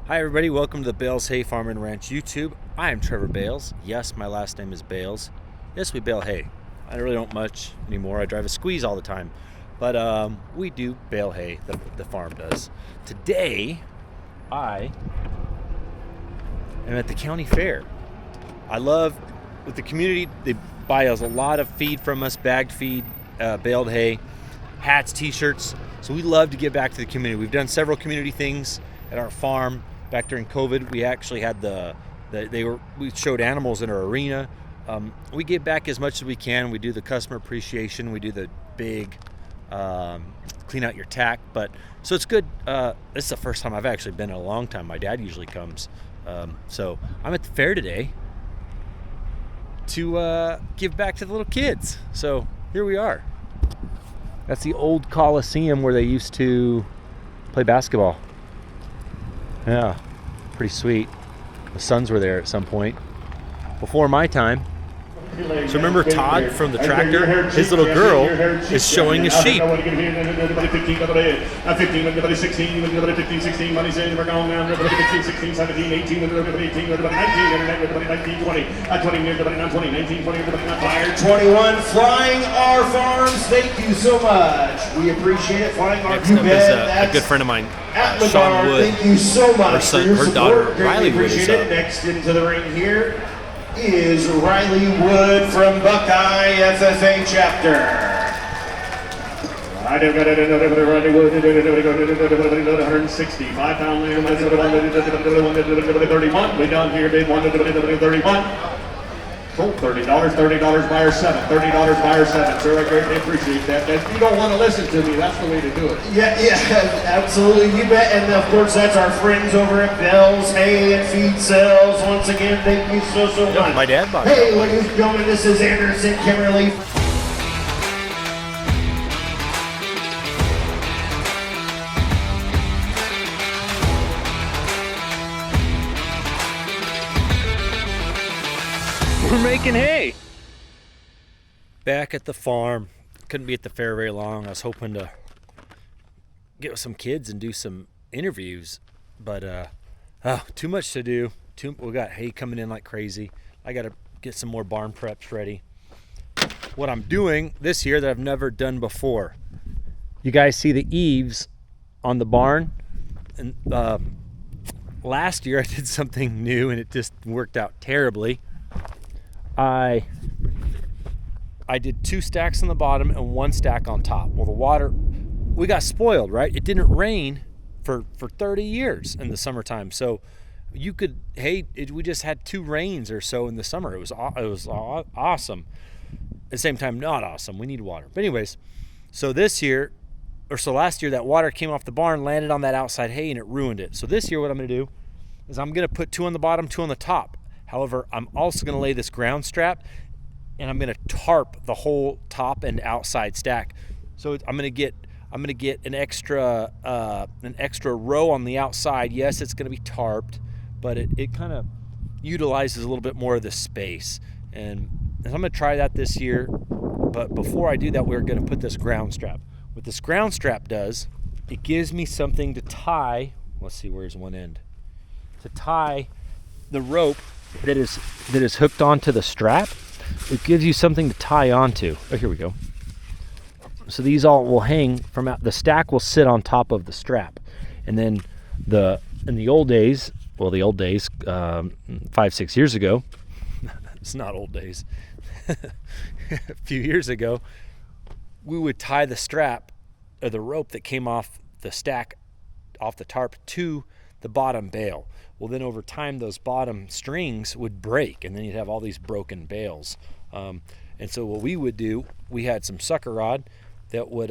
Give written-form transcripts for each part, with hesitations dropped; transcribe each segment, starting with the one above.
Hi everybody, welcome to the Bales Hay Farm and Ranch YouTube. I am Trevor Bales. Yes, my last name is Bales. Yes, we bale hay. I really don't much anymore. I drive a squeeze all the time. But we do bale hay, the farm does. Today, I am at the county fair. I love, with the community, they buy us a lot of feed from us, bagged feed, baled hay, hats, t-shirts. So we love to give back to the community. We've done several community things at our farm. Back during COVID, we actually had we showed animals in our arena. We give back as much as we can. We do the customer appreciation. We do the big clean out your tack. So it's good. This is the first time I've actually been in a long time. My dad usually comes. So I'm at the fair today to give back to the little kids. So here we are. That's the old Coliseum where they used to play basketball. Yeah, pretty sweet. The Suns were there at some point before my time. So remember Todd from the tractor? His little girl is showing a sheep. 21 Flying R Farms, thank you so much. We appreciate it. Flying R. Next up is a good friend of mine, Sean Wood. Thank you so much for your her support. daughter, Greatly Riley Wood, appreciate is it. Next into the ring here is Riley Wood from Buckeye FFA chapter. I got it. 160, 5 pound, 31. We down here, big 131. Cool, $30 buyer 7. $30 buyer 7. Sir, I greatly appreciate that. If you don't want to listen to me, that's the way to do it. Yeah, absolutely. You bet. And of course, that's our friends over at Bales Hay and Feed Sales. Once again, thank you so much. My dad bought it. Hey, ladies and gentlemen, this is Anderson Kimberly. We're making hay. Back at the farm. Couldn't be at the fair very long. I was hoping to get with some kids and do some interviews, but too much to do. We got hay coming in like crazy. I got to get some more barn preps ready. What I'm doing this year that I've never done before. You guys see the eaves on the barn? And last year I did something new and it just worked out terribly. I did 2 stacks on the bottom and 1 stack on top. Well, the water, we got spoiled, right? It didn't rain for 30 years in the summertime. So we just had 2 rains or so in the summer. It was awesome. At the same time, not awesome. We need water. But anyways, so last year, that water came off the barn, landed on that outside hay, and it ruined it. So this year, what I'm going to do is I'm going to put 2 on the bottom, 2 on the top. However, I'm also going to lay this ground strap and I'm going to tarp the whole top and outside stack. So I'm going to get an extra row on the outside. Yes, it's going to be tarped, but it kind of utilizes a little bit more of the space. And I'm going to try that this year. But before I do that, we're going to put this ground strap. What this ground strap does, it gives me something to tie. Let's see, where's one end? To tie the rope that is hooked onto the strap. It gives you something to tie onto. Oh, here we go. So these all will hang from out. The stack will sit on top of the strap, and then in the old days, 5-6 years ago, it's not old days. A few years ago, we would tie the strap or the rope that came off the stack, off the tarp, to the bottom bale. Well, then over time, those bottom strings would break, and then you'd have all these broken bales. And so what we would do, we had some sucker rod that would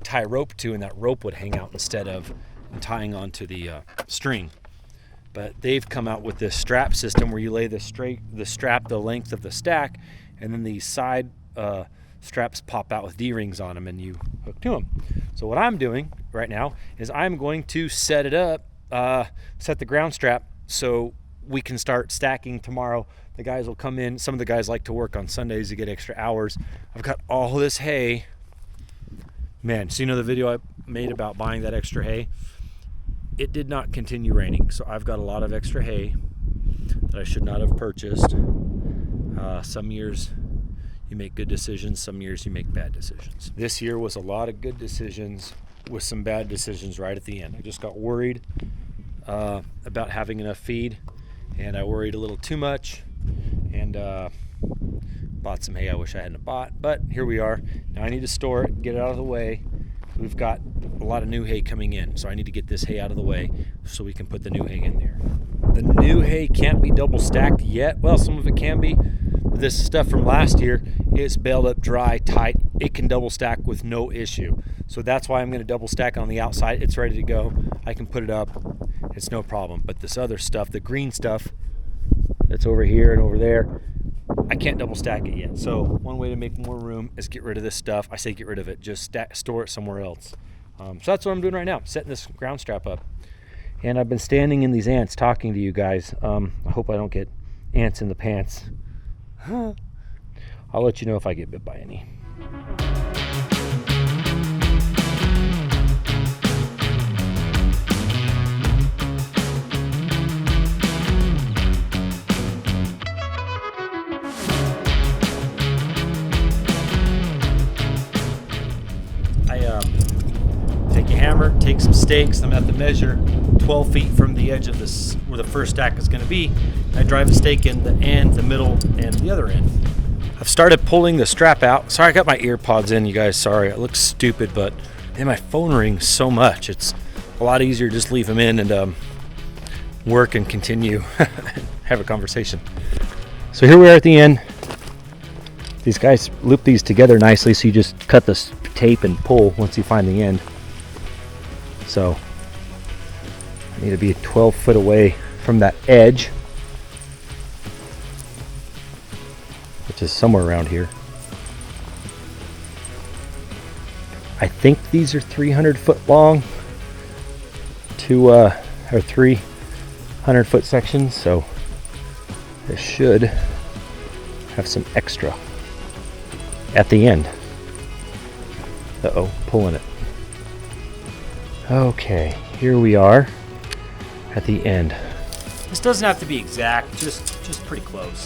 tie rope to, and that rope would hang out instead of tying onto the string. But they've come out with this strap system where you lay the strap the length of the stack, and then these side straps pop out with D-rings on them, and you hook to them. So what I'm doing right now is I'm going to set it up. Set the ground strap so we can start stacking tomorrow. The guys will come in. Some of the guys like to work on Sundays to get extra hours. I've got all this hay. Man, so you know the video I made about buying that extra hay? it did not continue raining, so I've got a lot of extra hay that I should not have purchased. Some years you make good decisions, some years you make bad decisions. This year was a lot of good decisions with some bad decisions right at the end. I just got worried about having enough feed, and I worried a little too much, and bought some hay I wish I hadn't bought, but here we are. Now I need to store it, get it out of the way. We've got a lot of new hay coming in, so I need to get this hay out of the way so we can put the new hay in there. The new hay can't be double stacked yet. Well, some of it can be. This stuff from last year is baled up dry, tight. It can double stack with no issue. So that's why I'm going to double stack on the outside. It's ready to go. I can put it up. It's no problem. But this other stuff, the green stuff that's over here and over there, I can't double stack it yet. So one way to make more room is get rid of this stuff. I say get rid of it, just store it somewhere else. So that's what I'm doing right now, setting this ground strap up. And I've been standing in these ants talking to you guys. I hope I don't get ants in the pants. I'll let you know if I get bit by any. Take a hammer, take some stakes. I'm going to have to measure 12 feet from the edge of this, where the first stack is going to be. I drive a stake in the end, the middle, and the other end. I've started pulling the strap out. Sorry, I got my ear pods in, you guys. Sorry, it looks stupid, but man, my phone rings so much. It's a lot easier to just leave them in and work and continue, have a conversation. So here we are at the end. These guys loop these together nicely, so you just cut the tape and pull once you find the end. So I need to be 12 foot away from that edge, which is somewhere around here. I think these are 300 foot long, or 300 foot sections, so this should have some extra at the end. Uh-oh, pulling it. Okay, here we are at the end. This doesn't have to be exact, just pretty close.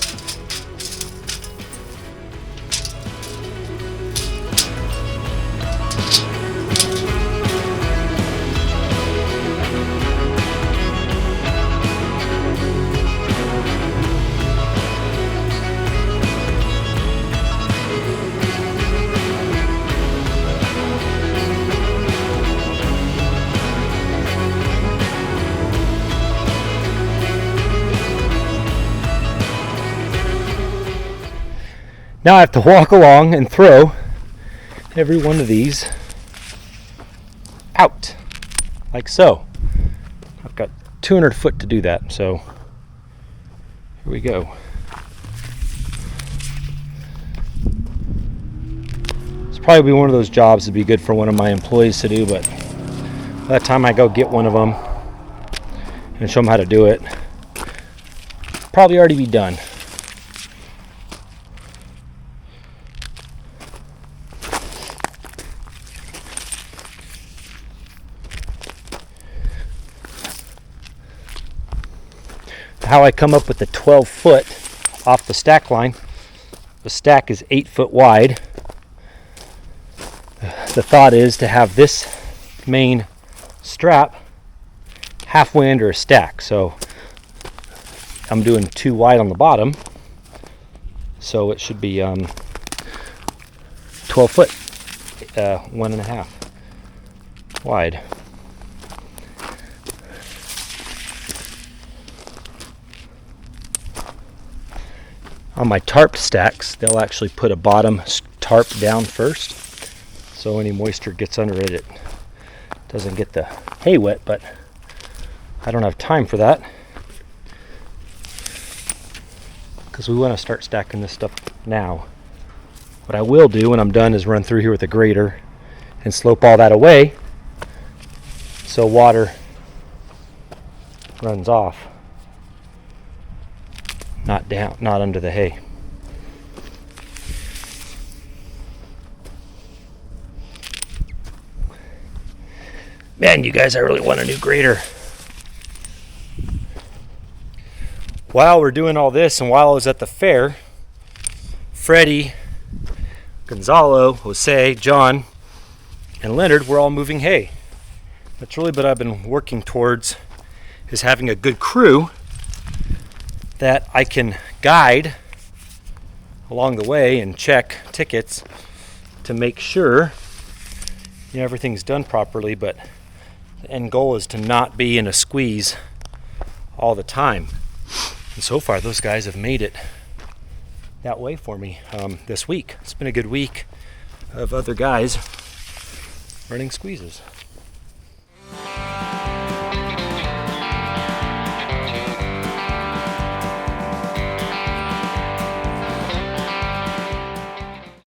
Now I have to walk along and throw every one of these out, like so. I've got 200 foot to do that, so here we go. It's probably one of those jobs that'd be good for one of my employees to do, but by the time I go get one of them and show them how to do it, probably already be done. How I come up with the 12 foot off the stack line. The stack is 8 foot wide. The thought is to have this main strap halfway under a stack. So I'm doing 2 wide on the bottom. So it should be 12 foot, 1.5 wide. On my tarp stacks, they'll actually put a bottom tarp down first, so any moisture gets under it, it doesn't get the hay wet, but I don't have time for that because we want to start stacking this stuff now. What I will do when I'm done is run through here with a grader and slope all that away so water runs off. Not down, not under the hay. Man, you guys, I really want a new grader. while we're doing all this and while I was at the fair, Freddie, Gonzalo, Jose, John, and Leonard were all moving hay. That's really what I've been working towards, is having a good crew that I can guide along the way and check tickets to make sure everything's done properly. But the end goal is to not be in a squeeze all the time. And so far, those guys have made it that way for me this week. It's been a good week of other guys running squeezes.